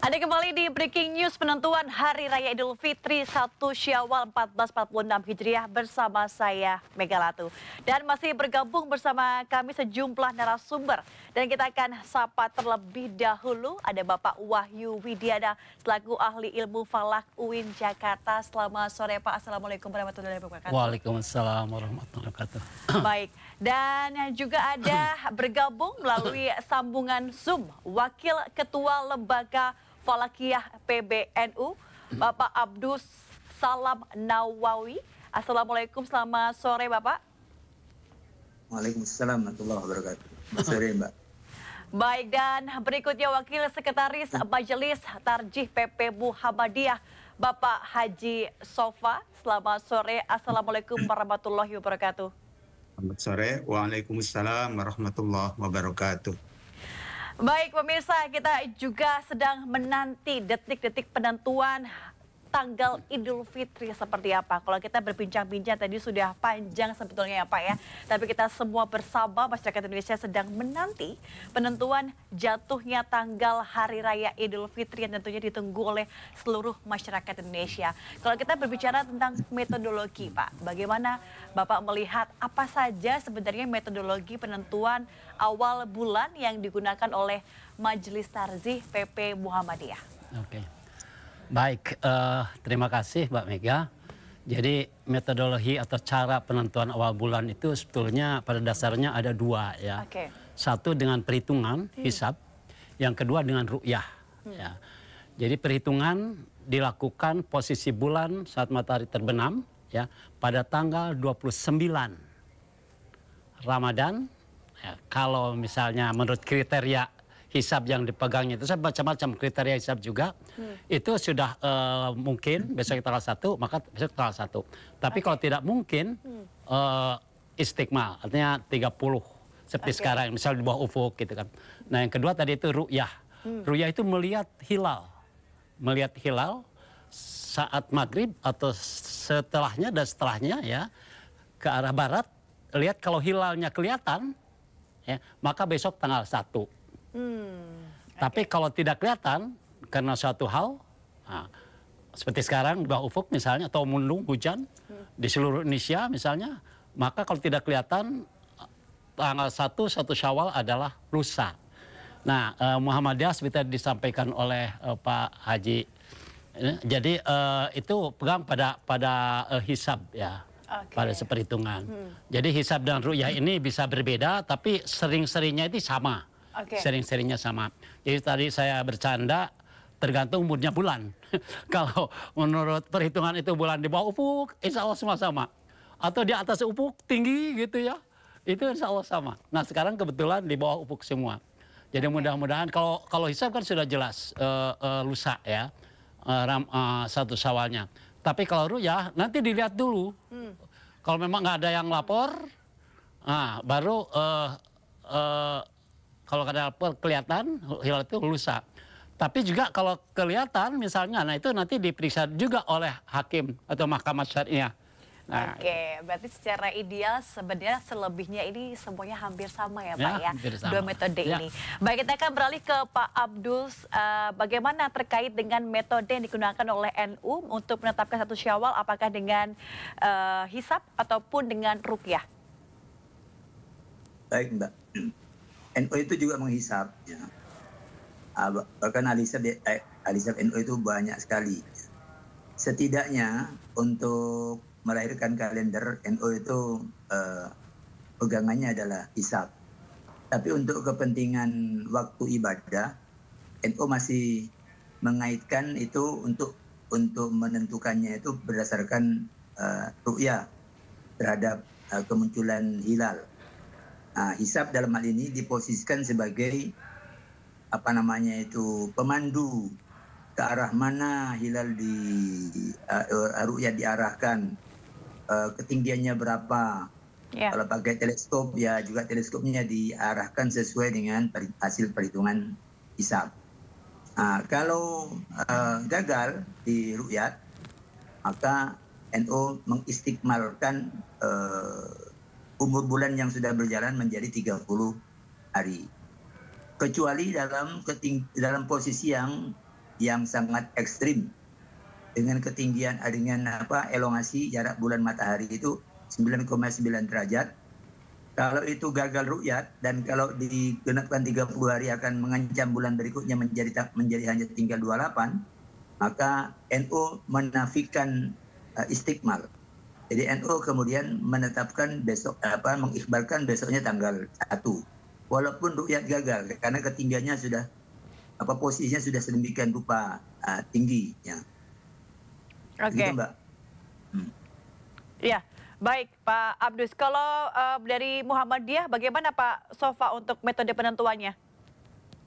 Ada kembali di Breaking News penentuan Hari Raya Idul Fitri 1 Syawal 1446 Hijriah bersama saya Mega Latu. Dan masih bergabung bersama kami sejumlah narasumber. Dan kita akan sapa terlebih dahulu ada Bapak Wahyu Widiana selaku ahli ilmu falak UIN Jakarta. Selamat sore Pak. Assalamualaikum warahmatullahi wabarakatuh. Waalaikumsalam warahmatullahi wabarakatuh. Baik, dan juga ada bergabung melalui sambungan Zoom Wakil Ketua Lembaga Falakiyah PBNU, Bapak Abdus Salam Nawawi. Assalamualaikum, selamat sore Bapak. Waalaikumsalam warahmatullahi wabarakatuh. Selamat sore Mbak. Baik, dan berikutnya Wakil Sekretaris Majelis Tarjih PP Muhammadiyah, Bapak Haji Sofa. Selamat sore, Assalamualaikum warahmatullahi wabarakatuh. Selamat sore, waalaikumsalam warahmatullahi wabarakatuh. Baik pemirsa, kita juga sedang menanti detik-detik penentuan tanggal Idul Fitri seperti apa. Kalau kita berbincang-bincang tadi sudah panjang sebetulnya ya Pak ya. Tapi kita semua bersama masyarakat Indonesia sedang menanti penentuan jatuhnya tanggal Hari Raya Idul Fitri yang tentunya ditunggu oleh seluruh masyarakat Indonesia. Kalau kita berbicara tentang metodologi Pak, bagaimana Bapak melihat apa saja sebenarnya metodologi penentuan awal bulan yang digunakan oleh Majelis Tarjih PP Muhammadiyah? Oke. Baik, terima kasih Mbak Mega. Jadi metodologi atau cara penentuan awal bulan itu sebetulnya pada dasarnya ada dua ya. Satu dengan perhitungan hisab, yang kedua dengan ru'yah. Ya. Jadi perhitungan dilakukan posisi bulan saat matahari terbenam ya pada tanggal 29 Ramadan. Ya, kalau misalnya menurut kriteria hisab yang dipegangnya itu, saya macam-macam kriteria hisab juga, itu sudah mungkin besok tanggal 1, maka besok tanggal 1. Tapi kalau tidak mungkin, istiqmal, artinya 30, seperti sekarang, misalnya di bawah ufuk gitu kan. Nah yang kedua tadi itu ru'yah. Ru'yah itu melihat hilal saat maghrib atau setelahnya dan setelahnya ya, ke arah barat, lihat kalau hilalnya kelihatan, ya, maka besok tanggal 1. Tapi kalau tidak kelihatan karena suatu hal, nah, seperti sekarang di bawah ufuk misalnya atau mendung hujan di seluruh Indonesia misalnya, maka kalau tidak kelihatan tanggal 1 Syawal adalah lusa. Nah Muhammadiyah seperti tadi disampaikan oleh Pak Haji, jadi itu pegang pada hisab ya. Pada seperhitungan. Jadi hisab dan ru'yah ini bisa berbeda tapi sering-seringnya itu sama. Sering-seringnya sama. Jadi tadi saya bercanda tergantung umurnya bulan. Kalau menurut perhitungan itu bulan di bawah ufuk, insya Allah semua sama. Atau di atas ufuk tinggi gitu ya, itu insya Allah sama. Nah sekarang kebetulan di bawah ufuk semua. Jadi mudah-mudahan kalau hisab kan sudah jelas lusa ya, 1 Syawalnya. Tapi kalau ru'yah nanti dilihat dulu. Kalau memang nggak ada yang lapor, nah baru kalau ada kelihatan hilal itu lusa. Tapi juga kalau kelihatan misalnya, nah itu nanti diperiksa juga oleh hakim atau mahkamah syariah. Nah, berarti secara ideal sebenarnya selebihnya ini semuanya hampir sama ya Pak ya, dua metode ini. Baik, kita akan beralih ke Pak Abdus. Bagaimana terkait dengan metode yang digunakan oleh NU untuk menetapkan 1 Syawal, apakah dengan hisab ataupun dengan ruqyah? Baik Mbak. NU itu juga menghisap, ya. Bahkan alisab NU itu banyak sekali. Setidaknya untuk melahirkan kalender NU itu pegangannya adalah hisab. Tapi untuk kepentingan waktu ibadah, NU masih mengaitkan itu untuk menentukannya itu berdasarkan ru'yah terhadap kemunculan hilal. Nah, hisab dalam hal ini diposisikan sebagai pemandu ke arah mana hilal di ru'yah diarahkan, ketinggiannya berapa. Kalau pakai teleskop ya juga teleskopnya diarahkan sesuai dengan hasil perhitungan hisab. Nah, kalau gagal di ru'yat, maka NU mengistiqmalkan umur bulan yang sudah berjalan menjadi 30 hari. Kecuali dalam posisi yang yang sangat ekstrim dengan ketinggian elongasi jarak bulan matahari itu 9,9 derajat. Kalau itu gagal ru'yat dan kalau digenapkan 30 hari akan mengancam bulan berikutnya menjadi hanya tinggal 28, maka NU menafikan istiqmal. Jadi NU kemudian menetapkan mengikhbarkan besoknya tanggal 1. Walaupun ru'yat gagal karena ketinggiannya sudah posisinya sudah sedemikian rupa tinggi ya. Oke. Gitu, Mbak. Ya, baik Pak Abdus. Kalau dari Muhammadiyah bagaimana Pak Sofa untuk metode penentuannya?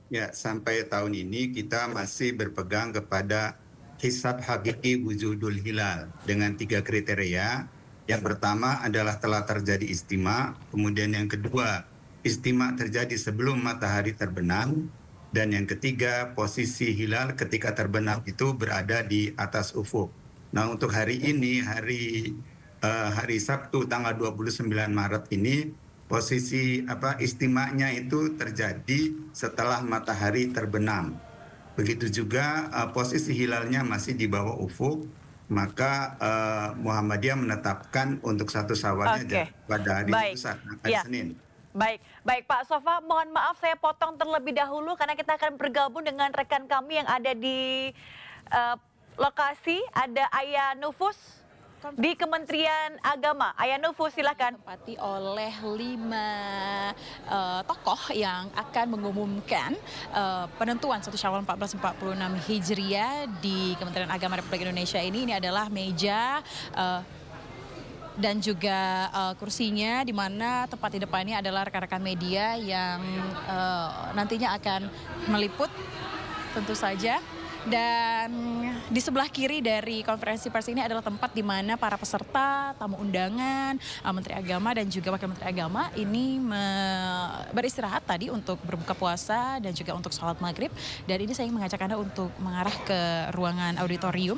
Ya, sampai tahun ini kita masih berpegang kepada hisab hakiki wujudul hilal dengan 3 kriteria. Yang pertama adalah telah terjadi istima, kemudian yang kedua istima terjadi sebelum matahari terbenam, dan yang ketiga posisi hilal ketika terbenam itu berada di atas ufuk. Nah, untuk hari ini, hari Sabtu tanggal 29 Maret ini, posisi istimanya itu terjadi setelah matahari terbenam. Begitu juga posisi hilalnya masih di bawah ufuk, maka Muhammadiyah menetapkan untuk 1 Syawalnya pada hari itu hari Senin. Baik Pak Sofa, mohon maaf saya potong terlebih dahulu karena kita akan bergabung dengan rekan kami yang ada di lokasi. Ada Ayah Nufus di Kementerian Agama. Ayah Nufus, silakan. Ditempati oleh 5 tokoh yang akan mengumumkan penentuan 1 Syawal 1446 Hijriah di Kementerian Agama Republik Indonesia ini. Ini adalah meja dan juga kursinya, di mana tempat di depannya adalah rekan-rekan media yang nantinya akan meliput tentu saja. Dan di sebelah kiri dari konferensi pers ini adalah tempat di mana para peserta, tamu undangan, Menteri Agama dan juga Wakil Menteri Agama ini beristirahat tadi untuk berbuka puasa dan juga untuk sholat maghrib. Dan ini saya ingin mengajak Anda untuk mengarah ke ruangan auditorium.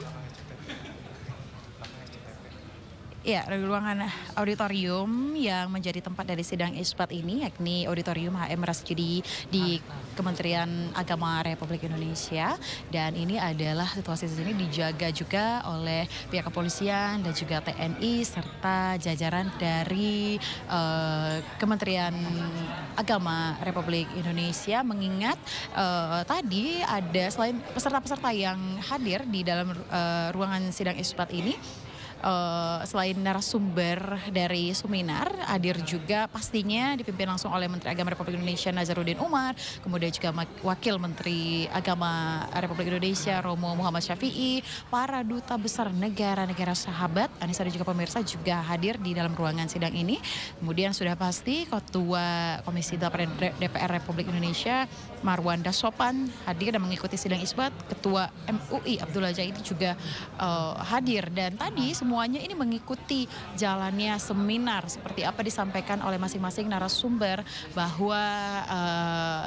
Ya, ruangan auditorium yang menjadi tempat dari sidang isbat ini, yakni Auditorium HM Rasjidi di Kementerian Agama Republik Indonesia. Dan ini adalah situasi di sini dijaga juga oleh pihak kepolisian dan juga TNI serta jajaran dari Kementerian Agama Republik Indonesia. Mengingat tadi ada selain peserta-peserta yang hadir di dalam ruangan sidang isbat ini, selain narasumber dari seminar, hadir juga pastinya dipimpin langsung oleh Menteri Agama Republik Indonesia Nazaruddin Umar, kemudian juga Wakil Menteri Agama Republik Indonesia Romo Muhammad Syafi'i, para duta besar negara-negara sahabat, Anissa dan juga pemirsa juga hadir di dalam ruangan sidang ini. Kemudian sudah pasti Ketua Komisi 8 DPR Republik Indonesia Marwan Dasopan hadir dan mengikuti sidang isbat. Ketua MUI Abdullah Jaidi juga hadir, dan tadi semuanya ini mengikuti jalannya seminar seperti apa disampaikan oleh masing-masing narasumber, bahwa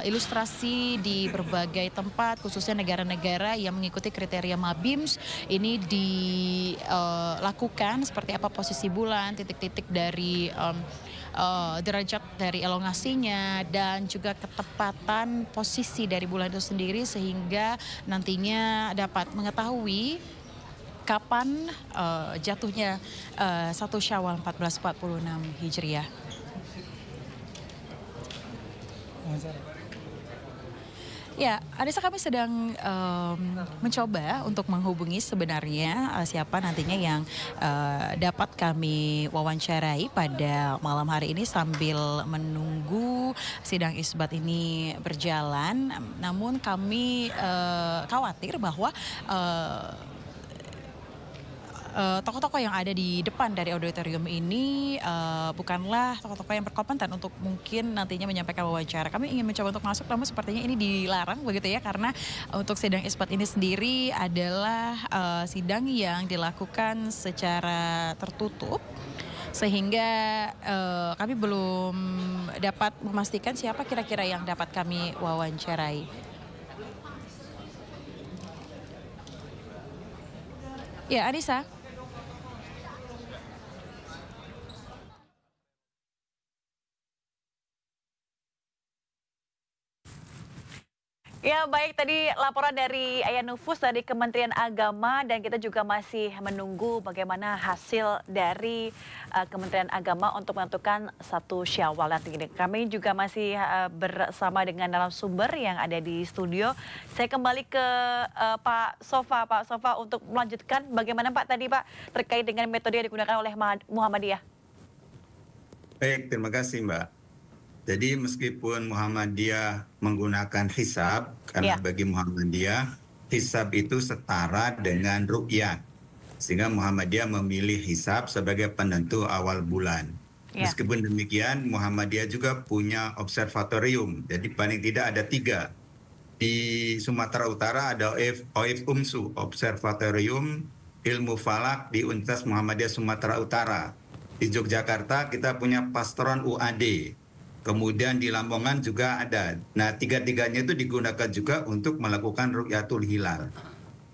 ilustrasi di berbagai tempat khususnya negara-negara yang mengikuti kriteria Mabims ini dilakukan seperti apa posisi bulan, titik-titik dari derajat dari elongasinya dan juga ketepatan posisi dari bulan itu sendiri, sehingga nantinya dapat mengetahui kapan jatuhnya 1 Syawal 1446 Hijriah. Ya, Anissa, kami sedang mencoba untuk menghubungi sebenarnya siapa nantinya yang dapat kami wawancarai pada malam hari ini sambil menunggu sidang isbat ini berjalan. Namun kami khawatir bahwa tokoh-tokoh yang ada di depan dari auditorium ini bukanlah tokoh-tokoh yang berkompeten untuk mungkin nantinya menyampaikan wawancara. Kami ingin mencoba untuk masuk, namun sepertinya ini dilarang begitu ya, karena untuk sidang isbat ini sendiri adalah sidang yang dilakukan secara tertutup, sehingga kami belum dapat memastikan siapa kira-kira yang dapat kami wawancarai. Ya, Anissa. Ya baik, tadi laporan dari Ayah Nufus dari Kementerian Agama dan kita juga masih menunggu bagaimana hasil dari Kementerian Agama untuk menentukan 1 Syawal nanti. Kami juga masih bersama dengan narasumber yang ada di studio. Saya kembali ke Pak Sofa. Pak Sofa untuk melanjutkan bagaimana Pak tadi Pak terkait dengan metode yang digunakan oleh Muhammadiyah. Baik, terima kasih Mbak. Jadi meskipun Muhammadiyah menggunakan hisab, karena bagi Muhammadiyah, hisab itu setara dengan ru'yat. Sehingga Muhammadiyah memilih hisab sebagai penentu awal bulan. Meskipun demikian, Muhammadiyah juga punya observatorium. Jadi paling tidak ada 3. Di Sumatera Utara ada OIF UMSU, Observatorium Ilmu Falak di Universitas Muhammadiyah Sumatera Utara. Di Yogyakarta kita punya Pastoran UAD. Kemudian di Lamongan juga ada. Nah, 3-tiganya itu digunakan juga untuk melakukan ru'yatul hilal.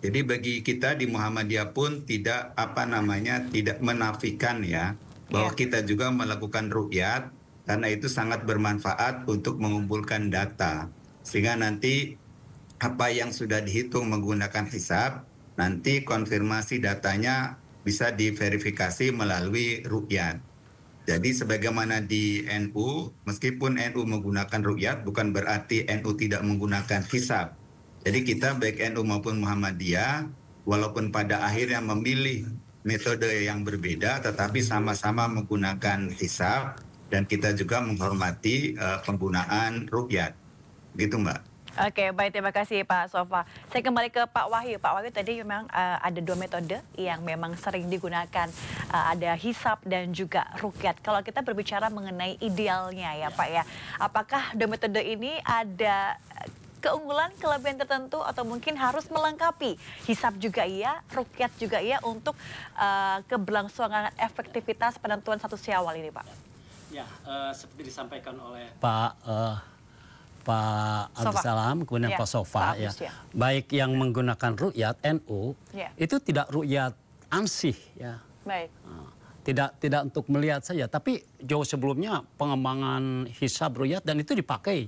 Jadi bagi kita di Muhammadiyah pun tidak tidak menafikan ya bahwa kita juga melakukan ru'yat karena itu sangat bermanfaat untuk mengumpulkan data. Sehingga nanti apa yang sudah dihitung menggunakan hisab, nanti konfirmasi datanya bisa diverifikasi melalui ru'yat. Jadi sebagaimana di NU, meskipun NU menggunakan ru'yat, bukan berarti NU tidak menggunakan hisab. Jadi kita baik NU maupun Muhammadiyah, walaupun pada akhirnya memilih metode yang berbeda, tetapi sama-sama menggunakan hisab, dan kita juga menghormati penggunaan ru'yat. Gitu Mbak. Oke, baik, terima kasih Pak Sofa. Saya kembali ke Pak Wahyu. Pak Wahyu tadi memang ada 2 metode yang memang sering digunakan. Ada hisab dan juga ruqyat. Kalau kita berbicara mengenai idealnya ya Pak ya. Apakah 2 metode ini ada keunggulan, kelebihan tertentu atau mungkin harus melengkapi? Hisab juga iya, ruqyat juga iya untuk keberlangsungan efektivitas penentuan 1 Syawal ini Pak. Ya, seperti disampaikan oleh Pak Abdussalam, kemudian Pak Sofa ya. Baik yang menggunakan ru'yat NU itu tidak ru'yat ansih ya. Baik. Tidak untuk melihat saja, tapi jauh sebelumnya pengembangan hisab ru'yat dan itu dipakai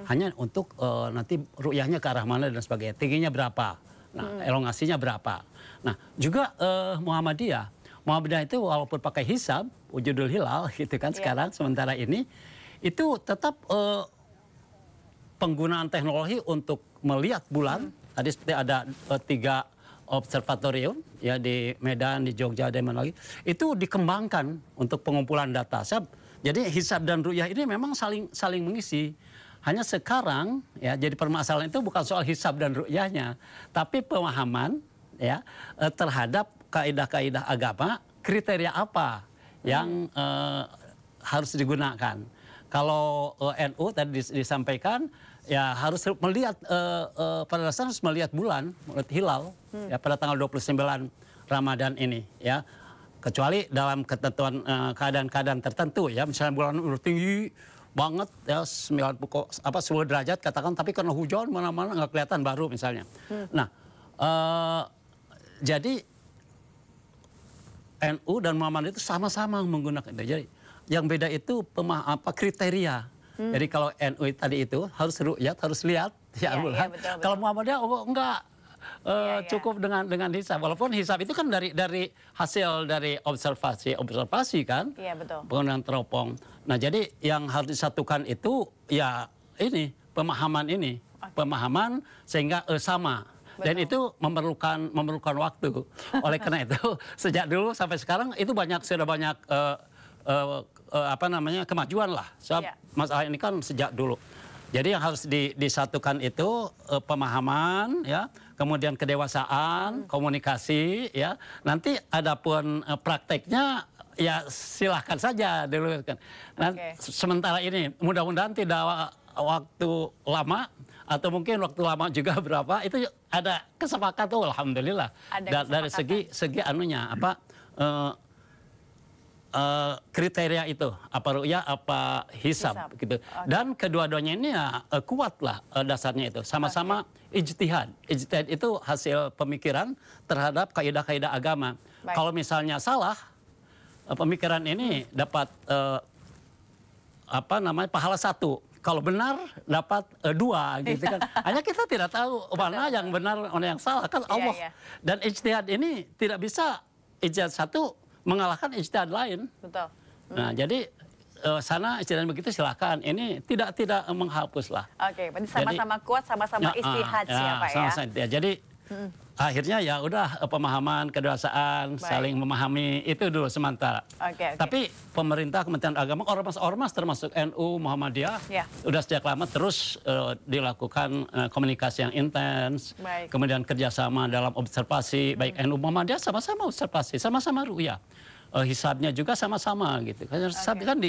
hanya untuk nanti ru'yahnya ke arah mana dan sebagainya. Tingginya berapa? Nah, elongasinya berapa? Nah, juga Muhammadiyah itu walaupun pakai hisab wujudul hilal gitu kan sekarang sementara ini itu tetap penggunaan teknologi untuk melihat bulan, tadi seperti ada 3 observatorium ya di Medan, di Jogja dan mana lagi, itu dikembangkan untuk pengumpulan data. Jadi hisab dan ru'yah ini memang saling mengisi. Hanya sekarang ya jadi permasalahan itu bukan soal hisab dan ru'yahnya, tapi pemahaman ya terhadap kaidah-kaidah agama, kriteria apa yang harus digunakan. Kalau NU tadi disampaikan ya harus melihat pada dasarnya harus melihat bulan, melihat hilal ya pada tanggal 29 Ramadan ini ya. Kecuali dalam ketentuan keadaan-keadaan tertentu ya, misalnya bulan udah tinggi banget ya 10 derajat katakan, tapi karena hujan mana-mana nggak kelihatan baru misalnya. Nah, jadi NU dan Muhammadiyah itu sama-sama menggunakan itu. Jadi yang beda itu kriteria. Jadi kalau NU tadi itu harus ru'yat, harus lihat ya bulan. Betul. Kalau Muhammadiyah enggak cukup dengan hisab. Walaupun hisab itu kan dari hasil dari observasi kan. Iya betul. Penggunaan teropong. Nah, jadi yang harus disatukan itu ya ini pemahaman pemahaman sehingga sama. Dan itu memerlukan waktu. Oleh karena itu sejak dulu sampai sekarang itu sudah banyak kemajuan lah. Masalah ini kan sejak dulu. Jadi yang harus disatukan itu pemahaman ya, kemudian kedewasaan, komunikasi ya. Nanti adapun prakteknya ya silahkan saja dulu kan. Nah, sementara ini mudah-mudahan tidak waktu lama atau mungkin waktu lama juga berapa itu ada kesepakatan alhamdulillah. Dari segi anunya kriteria itu apa ru'yah apa hisab gitu. Dan kedua-duanya ini ya kuatlah dasarnya itu sama-sama ijtihad. Ijtihad itu hasil pemikiran terhadap kaidah-kaidah agama. Kalau misalnya salah pemikiran ini dapat pahala 1, kalau benar dapat 2 gitu kan. Hanya kita tidak tahu mana yang benar, mana yang salah kan Allah. Dan ijtihad ini tidak bisa ijtihad satu mengalahkan ijtihad lain. Betul. Nah, jadi sana ijtihad begitu silakan. Ini tidak menghapus lah. Oke, berarti sama-sama kuat, sama-sama istihad siapa ya? Sama-sama. Jadi akhirnya ya udah pemahaman, kedewasaan, saling memahami itu dulu sementara. Tapi pemerintah, Kementerian Agama, ormas-ormas termasuk NU, Muhammadiyah, udah sejak lama terus dilakukan komunikasi yang intens, kemudian kerjasama dalam observasi, baik NU Muhammadiyah sama-sama observasi, sama-sama ru'yah. Hisabnya juga sama-sama gitu. Kan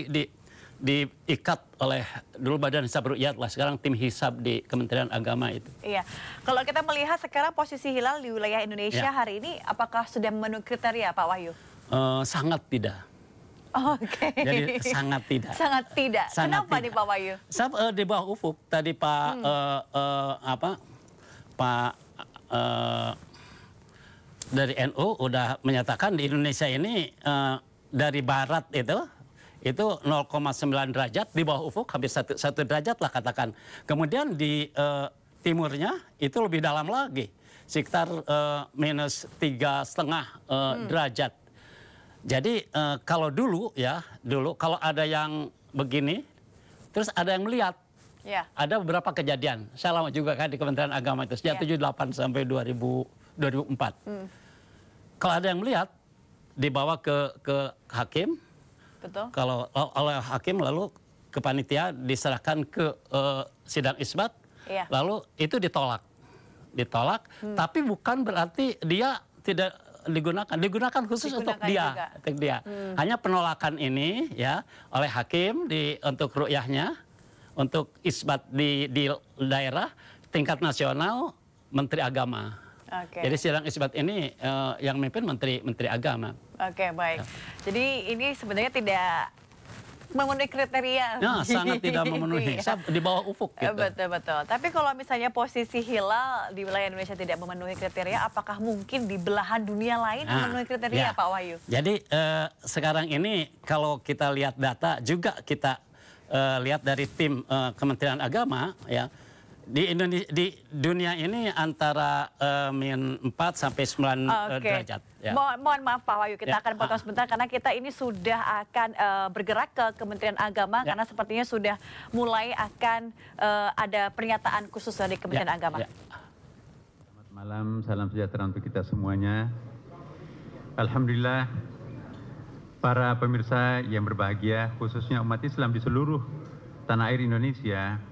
diikat oleh dulu Badan Hisab Ru'yat lah, sekarang tim hisab di Kementerian Agama itu. Iya, kalau kita melihat sekarang posisi hilal di wilayah Indonesia hari ini, apakah sudah memenuhi kriteria Pak Wahyu? Sangat tidak. Oke. Jadi sangat tidak. Sangat tidak. Kenapa nih Pak Wahyu? Di bawah ufuk tadi Pak dari NU udah menyatakan di Indonesia ini dari barat itu 0,9 derajat, di bawah ufuk hampir 1 derajat lah katakan. Kemudian di timurnya itu lebih dalam lagi, sekitar minus 3,5 derajat. Jadi kalau dulu kalau ada yang begini, terus ada yang melihat, ada beberapa kejadian. Saya lama juga kan di Kementerian Agama itu, sejak 78 sampai 2004. Kalau ada yang melihat, dibawa ke hakim. Betul. Kalau oleh hakim lalu ke panitia diserahkan ke sidang isbat, lalu itu ditolak, tapi bukan berarti dia tidak digunakan khusus untuk dia. Hanya penolakan ini ya oleh hakim untuk ru'yahnya, untuk isbat di daerah tingkat nasional Menteri Agama. Jadi sidang isbat ini yang memimpin Menteri Agama. Oke, baik. Jadi ini sebenarnya tidak memenuhi kriteria. Nah, sangat tidak memenuhi. Di bawah ufuk gitu. Betul. Tapi kalau misalnya posisi hilal di wilayah Indonesia tidak memenuhi kriteria, apakah mungkin di belahan dunia lain memenuhi kriteria, Pak Wahyu? Jadi sekarang ini kalau kita lihat data juga kita lihat dari tim Kementerian Agama ya. Di dunia ini antara -4 sampai 9 derajat. Ya. Mohon maaf Pak Wahyu, kita akan potong sebentar karena kita ini sudah akan bergerak ke Kementerian Agama karena sepertinya sudah mulai akan ada pernyataan khusus dari Kementerian Agama. Selamat malam, salam sejahtera untuk kita semuanya. Alhamdulillah, para pemirsa yang berbahagia, khususnya umat Islam di seluruh tanah air Indonesia,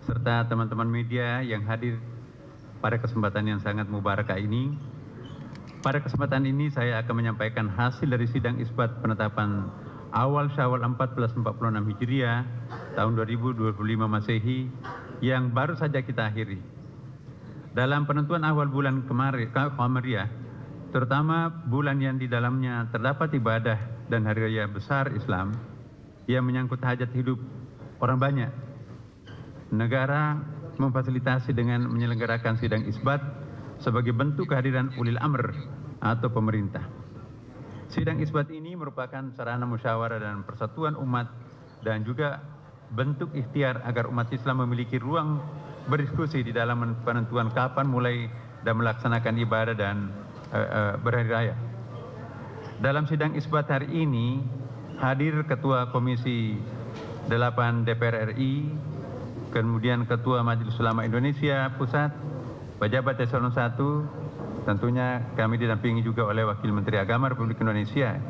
serta teman-teman media yang hadir pada kesempatan yang sangat mubarakah ini. Pada kesempatan ini saya akan menyampaikan hasil dari sidang isbat penetapan awal Syawal 1446 Hijriah tahun 2025 Masehi yang baru saja kita akhiri. Dalam penentuan awal bulan Qamariyah, terutama bulan yang di dalamnya terdapat ibadah dan hari raya besar Islam yang menyangkut hajat hidup orang banyak, negara memfasilitasi dengan menyelenggarakan sidang isbat sebagai bentuk kehadiran ulil amr atau pemerintah. Sidang isbat ini merupakan sarana musyawarah dan persatuan umat dan juga bentuk ikhtiar agar umat Islam memiliki ruang berdiskusi di dalam penentuan kapan mulai dan melaksanakan ibadah dan berhari raya. Dalam sidang isbat hari ini hadir Ketua Komisi 8 DPR RI, kemudian Ketua Majelis Ulama Indonesia Pusat, pejabat eselon 1, tentunya kami didampingi juga oleh Wakil Menteri Agama Republik Indonesia,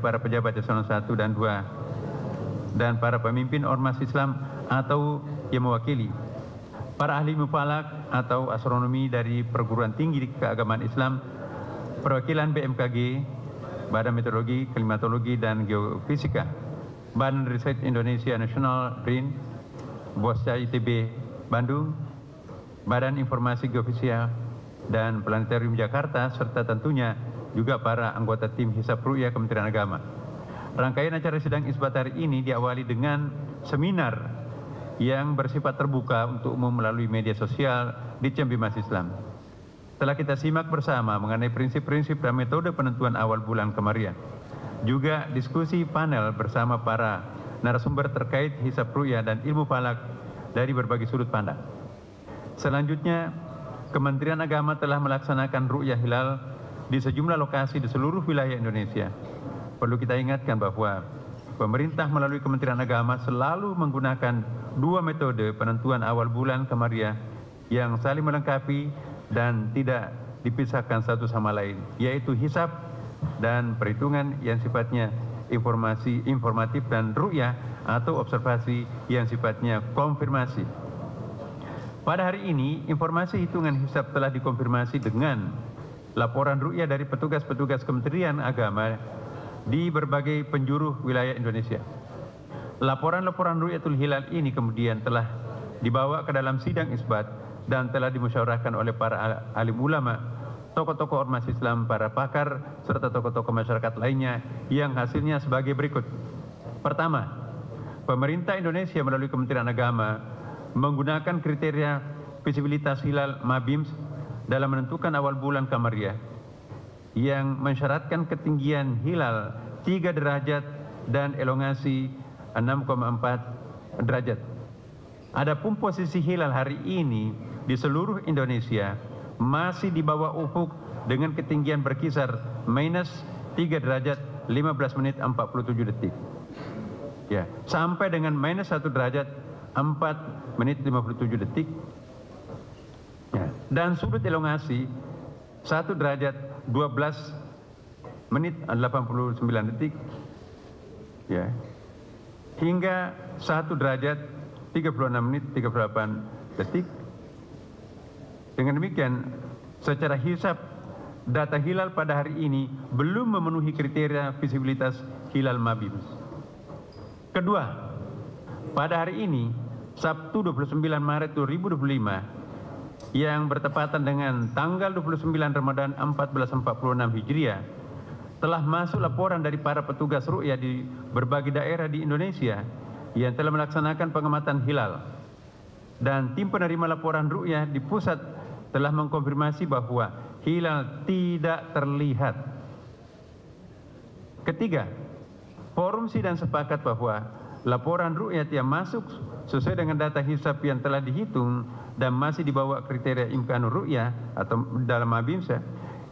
para pejabat eselon 1 dan 2, dan para pemimpin ormas Islam atau yang mewakili, para ahli mufalak atau astronomi dari perguruan tinggi keagamaan Islam, perwakilan BMKG, Badan Meteorologi, Klimatologi, dan Geofisika, Badan Riset Indonesia Nasional BRIN, Bosca ITB Bandung, Badan Informasi Geofisika dan Planetarium Jakarta, serta tentunya juga para anggota tim Hisab Ru'yah Kementerian Agama. Rangkaian acara sidang isbat hari ini diawali dengan seminar yang bersifat terbuka untuk umum melalui media sosial di Cembimas Islam. Setelah kita simak bersama mengenai prinsip-prinsip dan metode penentuan awal bulan Qamariyah, juga diskusi panel bersama para narasumber terkait hisab ru'yah dan ilmu falak dari berbagai sudut pandang. Selanjutnya, Kementerian Agama telah melaksanakan ru'yah hilal di sejumlah lokasi di seluruh wilayah Indonesia. Perlu kita ingatkan bahwa pemerintah melalui Kementerian Agama selalu menggunakan dua metode penentuan awal bulan Kamariah yang saling melengkapi dan tidak dipisahkan satu sama lain, yaitu hisab dan perhitungan yang sifatnya informatif dan ru'yah atau observasi yang sifatnya konfirmasi. Pada hari ini, informasi hitungan hisab telah dikonfirmasi dengan laporan ru'yah dari petugas-petugas Kementerian Agama di berbagai penjuru wilayah Indonesia. Laporan-laporan ru'yatul hilal ini kemudian telah dibawa ke dalam sidang isbat dan telah dimusyawarahkan oleh para alim ulama, tokoh-tokoh ormas Islam, para pakar, serta tokoh-tokoh masyarakat lainnya yang hasilnya sebagai berikut. Pertama, pemerintah Indonesia melalui Kementerian Agama menggunakan kriteria visibilitas hilal MABIMS dalam menentukan awal bulan Kamariah yang mensyaratkan ketinggian hilal 3 derajat dan elongasi 6,4 derajat. Adapun posisi hilal hari ini di seluruh Indonesia masih di bawah ufuk dengan ketinggian berkisar minus 3 derajat 15 menit 47 detik. Ya, sampai dengan minus 1 derajat 4 menit 57 detik. Ya, dan sudut elongasi 1 derajat 12 menit 89 detik. Ya. Hingga 1 derajat 36 menit 38 detik. Dengan demikian, secara hisab data hilal pada hari ini belum memenuhi kriteria visibilitas hilal MABIMS. Kedua, pada hari ini, Sabtu 29 Maret 2025, yang bertepatan dengan tanggal 29 Ramadan 1446 Hijriah, telah masuk laporan dari para petugas ru'yah di berbagai daerah di Indonesia yang telah melaksanakan pengamatan hilal. Dan tim penerima laporan ru'yah di pusat telah mengkonfirmasi bahwa hilal tidak terlihat. Ketiga, forum sidang sepakat bahwa laporan ru'yah yang masuk sesuai dengan data hisab yang telah dihitung dan masih dibawa kriteria imkanur ru'yah atau dalam MABIMS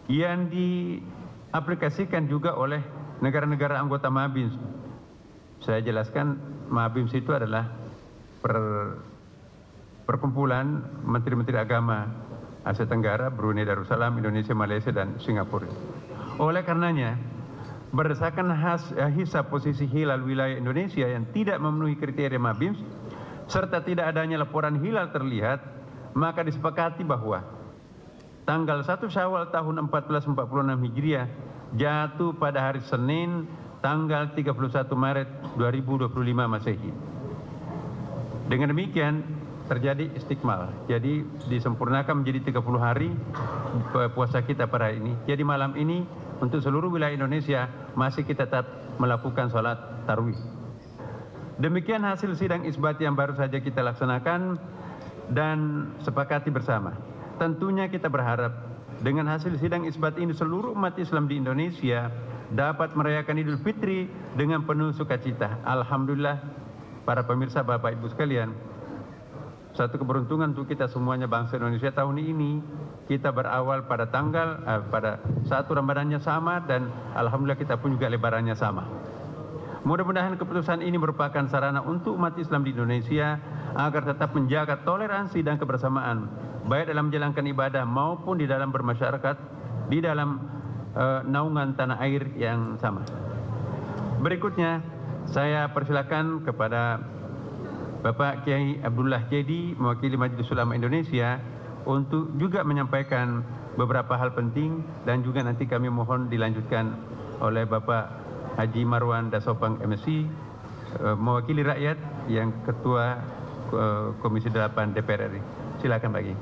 yang diaplikasikan juga oleh negara-negara anggota MABIMS. Saya jelaskan, MABIMS itu adalah perkumpulan menteri-menteri agama Asia Tenggara, Brunei Darussalam, Indonesia, Malaysia, dan Singapura. Oleh karenanya, berdasarkan hisab posisi hilal wilayah Indonesia yang tidak memenuhi kriteria MABIMS, serta tidak adanya laporan hilal terlihat, maka disepakati bahwa tanggal 1 Syawal tahun 1446 Hijriah jatuh pada hari Senin tanggal 31 Maret 2025 Masehi. Dengan demikian terjadi istikmal, jadi disempurnakan menjadi 30 hari puasa kita pada hari ini. Jadi malam ini untuk seluruh wilayah Indonesia masih kita tetap melakukan sholat tarawih. Demikian hasil sidang isbat yang baru saja kita laksanakan dan sepakati bersama. Tentunya kita berharap dengan hasil sidang isbat ini seluruh umat Islam di Indonesia dapat merayakan Idul Fitri dengan penuh sukacita. Alhamdulillah, para pemirsa, Bapak Ibu sekalian, satu keberuntungan untuk kita semuanya bangsa Indonesia tahun ini, kita berawal pada pada satu Ramadannya sama dan alhamdulillah kita pun juga lebarannya sama. Mudah-mudahan keputusan ini merupakan sarana untuk umat Islam di Indonesia agar tetap menjaga toleransi dan kebersamaan, baik dalam menjalankan ibadah maupun di dalam bermasyarakat, di dalam naungan tanah air yang sama. Berikutnya, saya persilakan kepada Bapak Kiai Abdullah Jadi, mewakili Majelis Ulama Indonesia, untuk juga menyampaikan beberapa hal penting dan juga nanti kami mohon dilanjutkan oleh Bapak Haji Marwan Dasopang MSc, mewakili rakyat yang Ketua Komisi 8 DPR RI. Silakan Pak Kiai.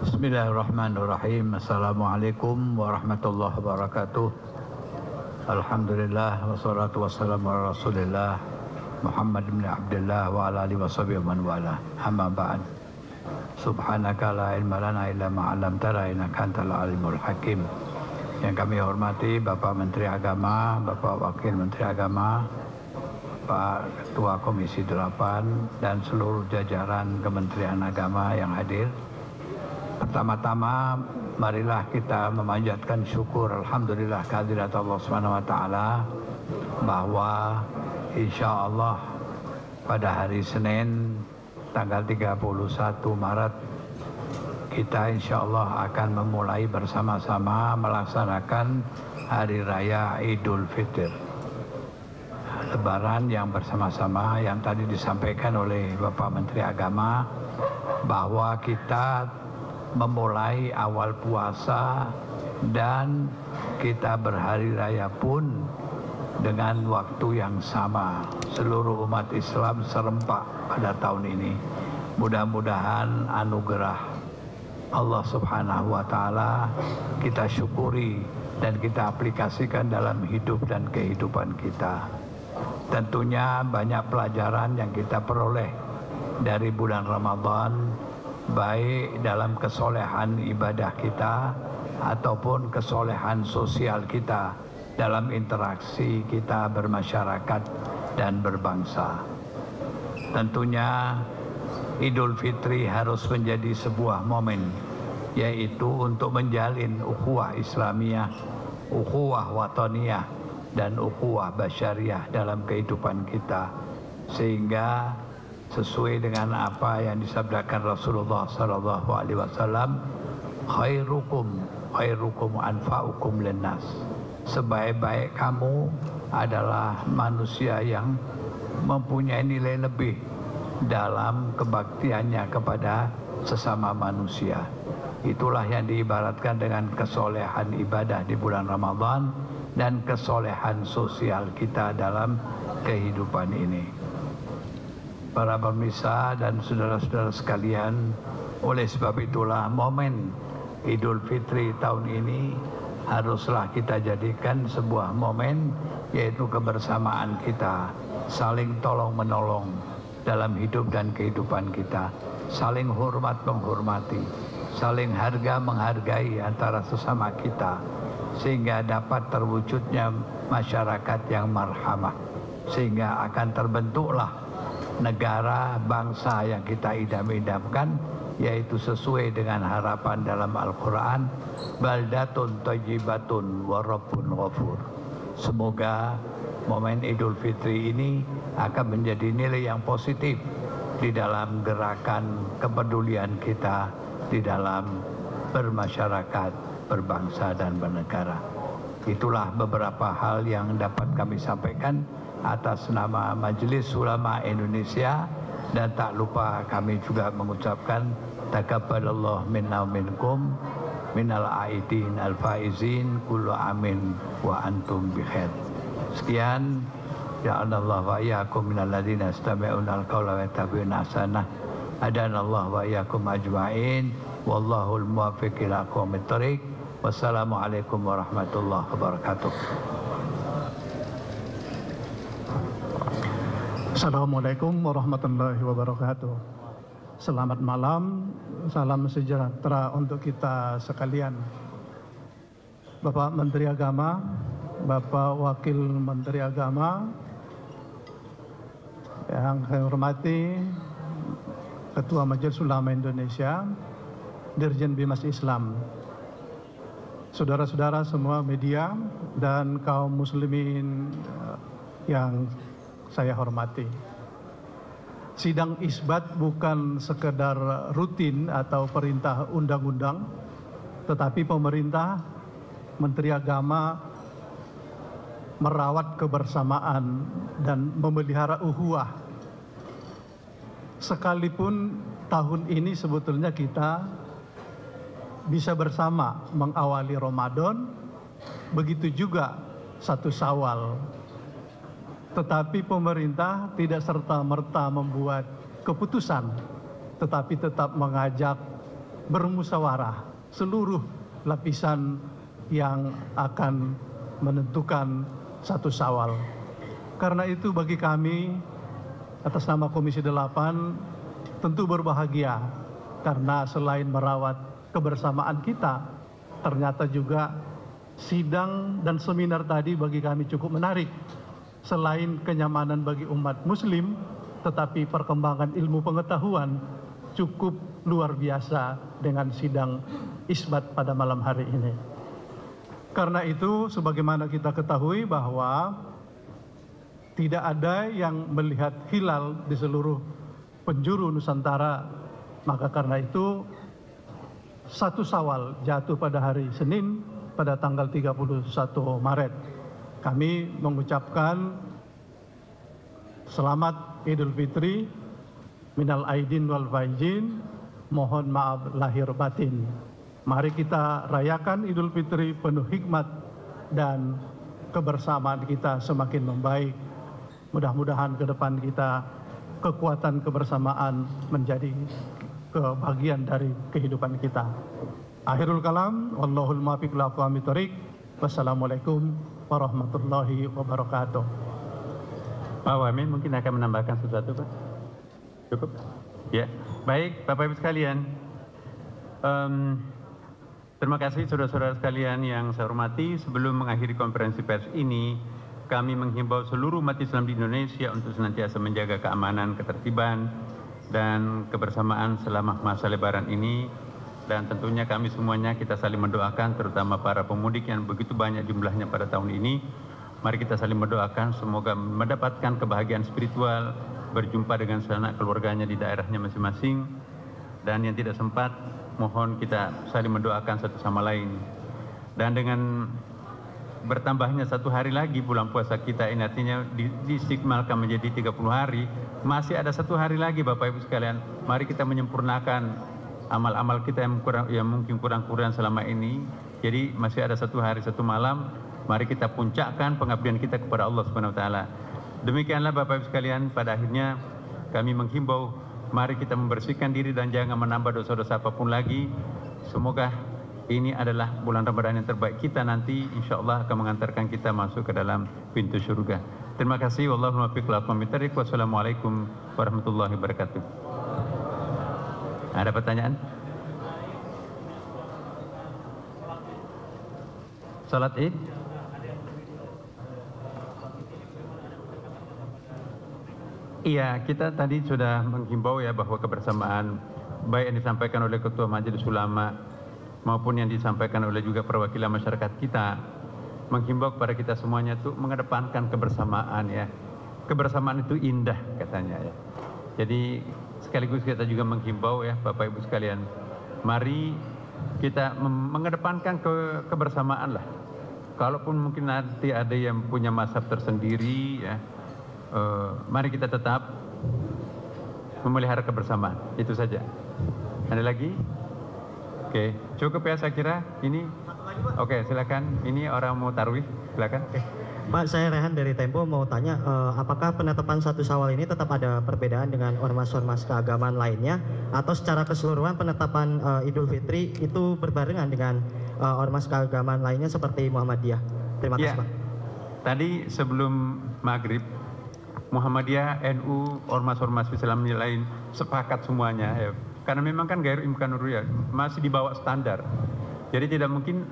Bismillahirrahmanirrahim. Assalamualaikum warahmatullahi wabarakatuh. Alhamdulillah wassalatu wassalamu ala Rasulillah Muhammad bin Abdullah wa ala alihi washabihi man wala. Amma ba'd. Subhanaka la ilma lana illa ma 'allamtana innaka antal alimul hakim. Yang kami hormati Bapak Menteri Agama, Bapak Wakil Menteri Agama, Pak Ketua Komisi 8 dan seluruh jajaran Kementerian Agama yang hadir. Pertama-tama marilah kita memanjatkan syukur alhamdulillah kehadirat Allah Subhanahu wa taala bahwa insya Allah pada hari Senin tanggal 31 Maret kita insya Allah akan memulai bersama-sama melaksanakan Hari Raya Idul Fitri. Lebaran yang bersama-sama yang tadi disampaikan oleh Bapak Menteri Agama bahwa kita memulai awal puasa dan kita berhari raya pun dengan waktu yang sama. Seluruh umat Islam serempak pada tahun ini. Mudah-mudahan anugerah Allah Subhanahu wa taala kita syukuri dan kita aplikasikan dalam hidup dan kehidupan kita. Tentunya banyak pelajaran yang kita peroleh dari bulan Ramadan, baik dalam kesolehan ibadah kita ataupun kesolehan sosial kita dalam interaksi kita bermasyarakat dan berbangsa. Tentunya Idul Fitri harus menjadi sebuah momen, yaitu untuk menjalin ukhuwah Islamiyah, ukhuwah wataniyah, dan ukhuwah basyariah dalam kehidupan kita, sehingga sesuai dengan apa yang disabdakan Rasulullah SAW, khairukum anfa'ukum linnas. Sebaik-baik kamu adalah manusia yang mempunyai nilai lebih dalam kebaktiannya kepada sesama manusia. Itulah yang diibaratkan dengan kesolehan ibadah di bulan Ramadan dan kesolehan sosial kita dalam kehidupan ini. Para pemirsa dan saudara-saudara sekalian, oleh sebab itulah momen Idul Fitri tahun ini haruslah kita jadikan sebuah momen, yaitu kebersamaan kita, saling tolong-menolong dalam hidup dan kehidupan kita, saling hormat menghormati, saling harga menghargai antara sesama kita, sehingga dapat terwujudnya masyarakat yang marhamah, sehingga akan terbentuklah negara bangsa yang kita idam-idamkan, yaitu sesuai dengan harapan dalam Al-Quran, baldatun thayyibatun wa rabbun ghafur. Semoga momen Idul Fitri ini akan menjadi nilai yang positif di dalam gerakan kepedulian kita di dalam bermasyarakat, berbangsa dan bernegara. Itulah beberapa hal yang dapat kami sampaikan atas nama Majelis Ulama Indonesia, dan tak lupa kami juga mengucapkan taqabbalallahu minna minkum minal aidin al faizin kullu amin wa antum bikhair. Sekian, ja'alallahu wa iyyakum minal ladzina yastami'una al-qawla wa yattabi'una ahsanah. Hadanallahu wa iyyakum ajma'in. Wallahul muwaffiq ila aqwamit thoriq. Wassalamualaikum warahmatullahi wabarakatuh. Assalamualaikum warahmatullahi wabarakatuh. Selamat malam, salam sejahtera untuk kita sekalian. Bapak Menteri Agama, Bapak Wakil Menteri Agama, yang saya hormati Ketua Majelis Ulama Indonesia, Dirjen Bimas Islam, saudara-saudara semua media dan kaum muslimin yang saya hormati. Sidang isbat bukan sekedar rutin atau perintah undang-undang, tetapi pemerintah, Menteri Agama merawat kebersamaan dan memelihara ukhuwah. Sekalipun tahun ini sebetulnya kita bisa bersama mengawali Ramadan, begitu juga 1 Syawal. Tetapi pemerintah tidak serta-merta membuat keputusan, tetapi tetap mengajak bermusyawarah seluruh lapisan yang akan menentukan 1 Syawal. Karena itu bagi kami atas nama Komisi 8 tentu berbahagia, karena selain merawat kebersamaan kita, ternyata juga sidang dan seminar tadi bagi kami cukup menarik. selain kenyamanan bagi umat muslim, tetapi perkembangan ilmu pengetahuan cukup luar biasa dengan sidang isbat pada malam hari ini. Karena itu, sebagaimana kita ketahui bahwa tidak ada yang melihat hilal di seluruh penjuru Nusantara, maka karena itu 1 Syawal jatuh pada hari Senin pada tanggal 31 Maret. Kami mengucapkan selamat Idul Fitri, minal aidin wal faizin, mohon maaf lahir batin. Mari kita rayakan Idul Fitri penuh hikmat dan kebersamaan kita semakin membaik. Mudah-mudahan ke depan kita kekuatan kebersamaan menjadi kebahagiaan dari kehidupan kita. Akhirul kalam, wallahul muwaffiq ila aqwamit thoriq. Wassalamualaikum warahmatullahi wabarakatuh. Pak Wamen mungkin akan menambahkan sesuatu, Pak? Cukup? Ya, baik Bapak Ibu sekalian. Terima kasih saudara-saudara sekalian yang saya hormati. Sebelum mengakhiri konferensi pers ini, kami menghimbau seluruh umat Islam di Indonesia untuk senantiasa menjaga keamanan, ketertiban, dan kebersamaan selama masa Lebaran ini. Dan tentunya kami semuanya kita saling mendoakan, terutama para pemudik yang begitu banyak jumlahnya pada tahun ini. Mari kita saling mendoakan semoga mendapatkan kebahagiaan spiritual, berjumpa dengan sanak keluarganya di daerahnya masing-masing. Dan yang tidak sempat, mohon kita saling mendoakan satu sama lain. Dan dengan bertambahnya 1 hari lagi bulan puasa kita ini, artinya diistiqmalkan menjadi 30 hari, masih ada 1 hari lagi Bapak Ibu sekalian. Mari kita menyempurnakan amal-amal kita yang mungkin kurang-kurang selama ini. Jadi masih ada 1 hari 1 malam, mari kita puncakkan pengabdian kita kepada Allah Subhanahu wa taala. Demikianlah Bapak Ibu sekalian, pada akhirnya kami menghimbau mari kita membersihkan diri dan jangan menambah dosa-dosa apapun lagi. Semoga ini adalah bulan Ramadan yang terbaik kita nanti, insya Allah akan mengantarkan kita masuk ke dalam pintu surga. Terima kasih. Wallahu muwaffiq ila aqwamit thoriq. Wassalamualaikum warahmatullahi wabarakatuh. Ada pertanyaan? Salat Id? Iya, kita tadi sudah menghimbau ya bahwa kebersamaan baik yang disampaikan oleh Ketua Majelis Ulama maupun yang disampaikan oleh juga perwakilan masyarakat kita, menghimbau kepada kita semuanya untuk mengedepankan kebersamaan ya. Kebersamaan itu indah katanya ya. Jadi sekaligus kita juga menghimbau ya Bapak Ibu sekalian, mari kita mengedepankan kebersamaan lah. Kalaupun mungkin nanti ada yang punya mazhab tersendiri ya, mari kita tetap memelihara kebersamaan. Itu saja. Ada lagi? Oke, cukup ya saya kira. Ini, oke silakan. Ini orang mau tarwih, silakan. Pak, saya Rehan dari Tempo mau tanya, apakah penetapan 1 Syawal ini tetap ada perbedaan dengan ormas-ormas keagamaan lainnya, atau secara keseluruhan penetapan Idul Fitri itu berbarengan dengan ormas keagamaan lainnya seperti Muhammadiyah? Terima kasih, Pak. Tadi sebelum maghrib, Muhammadiyah, NU, ormas-ormas Islam lain sepakat semuanya ya. Karena memang kan gair imkan ru'yah masih di bawah standar. Jadi tidak mungkin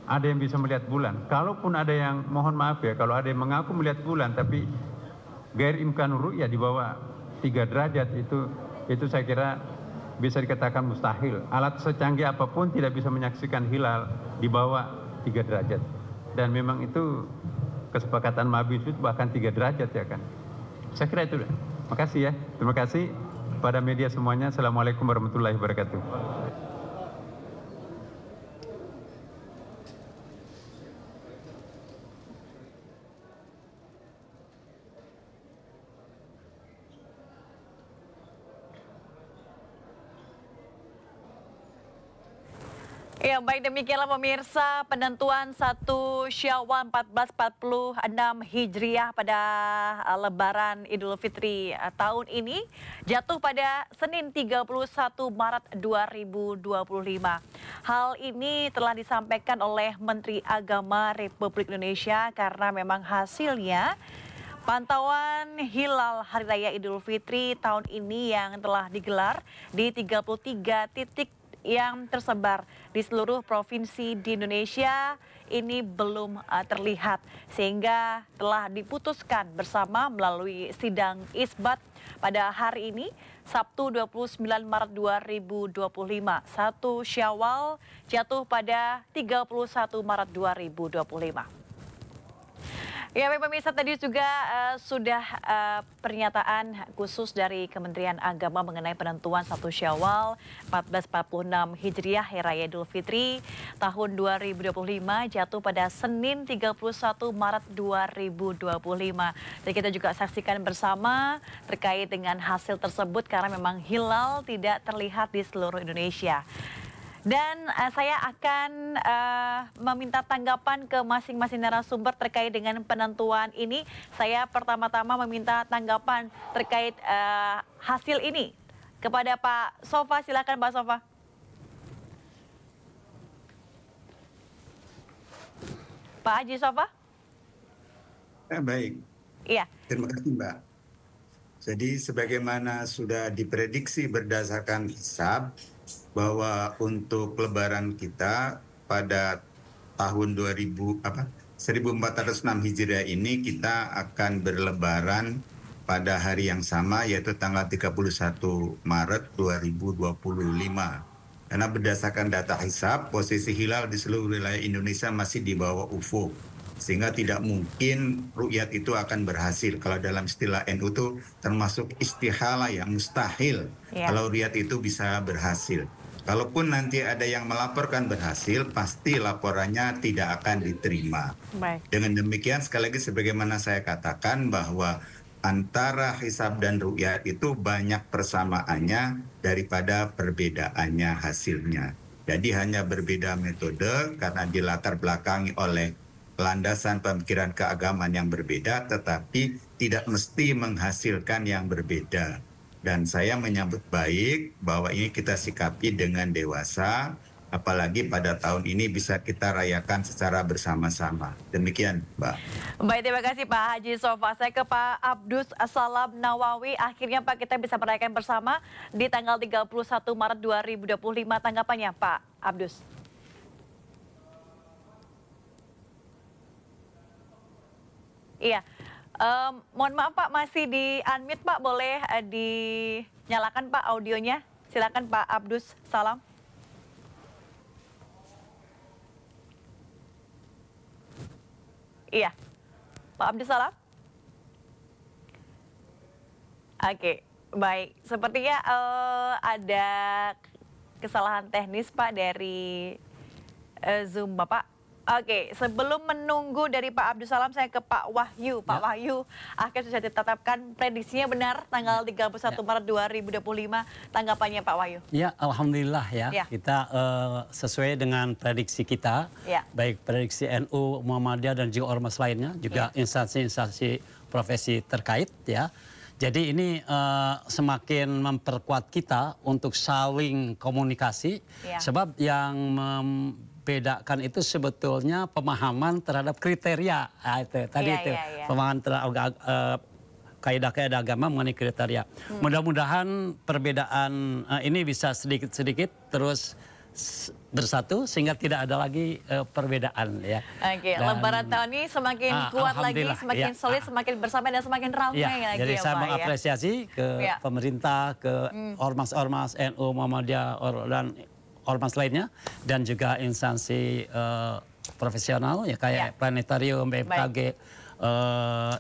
ada yang bisa melihat bulan. Kalaupun ada yang, mohon maaf ya, kalau ada yang mengaku melihat bulan tapi gair imkan ru'yah di bawah 3 derajat, itu saya kira bisa dikatakan mustahil. Alat secanggih apapun tidak bisa menyaksikan hilal di bawah 3 derajat. Dan memang itu kesepakatan Mabis itu bahkan 3 derajat ya kan. Saya kira itu. Makasih ya. Terima kasih pada media semuanya. Assalamualaikum warahmatullahi wabarakatuh. Ya, baik demikianlah pemirsa penentuan 1 Syawal 1446 Hijriah pada Lebaran Idul Fitri tahun ini jatuh pada Senin 31 Maret 2025. Hal ini telah disampaikan oleh Menteri Agama Republik Indonesia karena memang hasilnya pantauan hilal Hari Raya Idul Fitri tahun ini yang telah digelar di 33 titik yang tersebar di seluruh provinsi di Indonesia ini belum terlihat, sehingga telah diputuskan bersama melalui sidang isbat pada hari ini, Sabtu 29 Maret 2025. 1 Syawal jatuh pada 31 Maret 2025. Ya, baik pemirsa, tadi juga sudah pernyataan khusus dari Kementerian Agama mengenai penentuan 1 Syawal 1446 Hijriah Hari Raya Idul Fitri tahun 2025 jatuh pada Senin 31 Maret 2025. Jadi kita juga saksikan bersama terkait dengan hasil tersebut karena memang hilal tidak terlihat di seluruh Indonesia. Dan saya akan meminta tanggapan ke masing-masing narasumber terkait dengan penentuan ini. Saya pertama-tama meminta tanggapan terkait hasil ini kepada Pak Sofa. Silakan Pak Sofa. Pak Haji Sofa. Baik. Iya. Terima kasih Mbak. Jadi sebagaimana sudah diprediksi berdasarkan hisab, bahwa untuk lebaran kita pada tahun 1406 Hijriah ini kita akan berlebaran pada hari yang sama, yaitu tanggal 31 Maret 2025. Karena berdasarkan data hisab, posisi hilal di seluruh wilayah Indonesia masih di bawah ufuk, sehingga tidak mungkin ru'yat itu akan berhasil. Kalau dalam istilah NU itu termasuk istihala, yang mustahil kalau ru'yat itu bisa berhasil. Kalaupun nanti ada yang melaporkan berhasil, pasti laporannya tidak akan diterima. Baik. Dengan demikian, sekali lagi sebagaimana saya katakan bahwa antara hisab dan ru'yat itu banyak persamaannya daripada perbedaannya hasilnya. Jadi hanya berbeda metode karena dilatar belakangi oleh landasan pemikiran keagamaan yang berbeda, tetapi tidak mesti menghasilkan yang berbeda. Dan saya menyambut baik bahwa ini kita sikapi dengan dewasa, apalagi pada tahun ini bisa kita rayakan secara bersama-sama. Demikian, Mbak. Baik, terima kasih Pak Haji Sofa. Saya ke Pak Abdus Salam Nawawi. Akhirnya Pak, kita bisa merayakan bersama di tanggal 31 Maret 2025. Tanggapannya Pak Abdus. Iya. Mohon maaf Pak, masih di unmute Pak, boleh dinyalakan Pak audionya. Silakan Pak Abdus Salam. Iya, Pak Abdus Salam. Oke, baik. Sepertinya ada kesalahan teknis Pak dari Zoom Bapak. Oke, sebelum menunggu dari Pak Abdus Salam, saya ke Pak Wahyu. Pak Wahyu, akhirnya sudah ditetapkan prediksinya benar tanggal 31 Maret 2025. Tanggapannya Pak Wahyu? Ya, alhamdulillah ya. Kita sesuai dengan prediksi kita, baik prediksi NU, Muhammadiyah dan juga ormas lainnya, juga instansi-instansi profesi terkait ya. Jadi ini semakin memperkuat kita untuk saling komunikasi, sebab yang bedakan itu sebetulnya pemahaman terhadap kriteria. Pemahaman terhadap kaidah-kaidah agama mengenai kriteria. Mudah-mudahan perbedaan ini bisa sedikit-sedikit terus bersatu sehingga tidak ada lagi perbedaan ya. Oke, Lebaran tahun ini semakin kuat lagi, semakin solid, semakin bersama dan semakin ramai lagi jadi ya saya Pak, mengapresiasi ke pemerintah, ke ormas-ormas NU, Muhammadiyah dan ormas lainnya, dan juga instansi profesional ya kayak Planetarium, BMKG,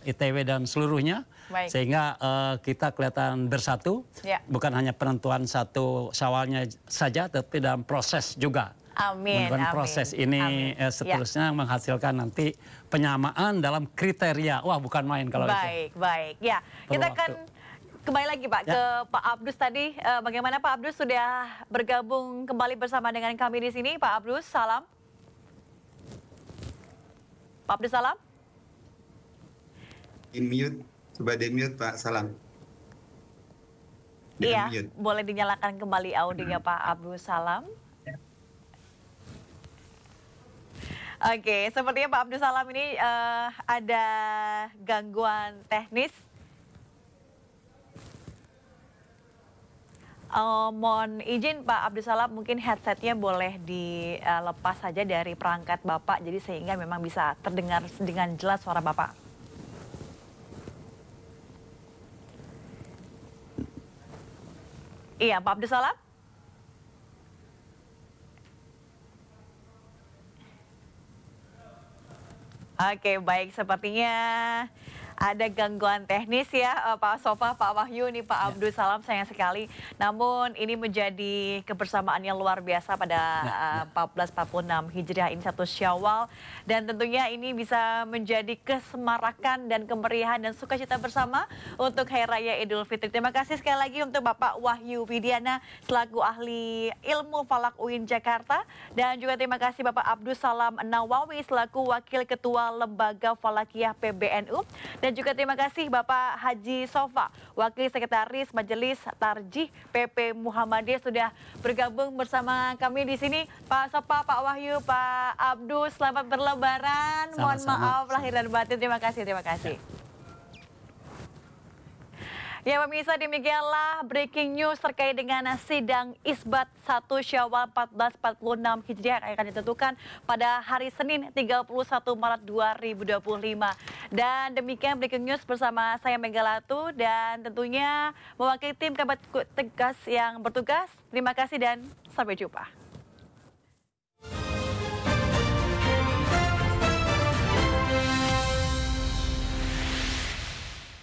ITW dan seluruhnya, sehingga kita kelihatan bersatu, bukan hanya penentuan 1 Syawalnya saja, tapi dalam proses juga. Amin. Proses ini seterusnya menghasilkan nanti penyamaan dalam kriteria. Wah, bukan main kalau itu. Baik. Ya, kita akan kembali lagi Pak ke Pak Abdus tadi. Bagaimana Pak Abdus sudah bergabung kembali bersama dengan kami di sini? Pak Abdus, salam. Pak Abdus, salam. Di-mute, coba di-mute Pak, salam. Iya, boleh dinyalakan kembali audionya Pak Abdus, salam. Oke, sepertinya Pak Abdus Salam ini ada gangguan teknis. Mohon izin Pak Abdus Salam, mungkin headsetnya boleh dilepas saja dari perangkat Bapak, jadi sehingga memang bisa terdengar dengan jelas suara Bapak. Iya, Pak Abdus Salam? Oke, baik, sepertinya ada gangguan teknis ya Pak Sofa, Pak Wahyu, nih Pak Abdus Salam, sayang sekali. Namun ini menjadi kebersamaan yang luar biasa pada 1446 Hijriah ini 1 Syawal. Dan tentunya ini bisa menjadi kesemarakan dan kemeriahan dan sukacita bersama untuk Hari Raya Idul Fitri. Terima kasih sekali lagi untuk Bapak Wahyu Widiana selaku ahli ilmu falak UIN Jakarta. Dan juga terima kasih Bapak Abdus Salam Nawawi selaku Wakil Ketua Lembaga Falakiyah PBNU. Dan juga terima kasih Bapak Haji Sofa, Wakil Sekretaris Majelis Tarjih PP Muhammadiyah sudah bergabung bersama kami di sini. Pak Sofa, Pak Wahyu, Pak Abdus, selamat berlebaran. Mohon maaf lahir dan batin. Terima kasih, terima kasih. Ya pemirsa, demikianlah breaking news terkait dengan sidang isbat 1 Syawal 1446 Hijriah yang akan ditentukan pada hari Senin 31 Maret 2025. Dan demikian breaking news bersama saya Meggalatu dan tentunya mewakili tim Kabar Tegas yang bertugas. Terima kasih dan sampai jumpa.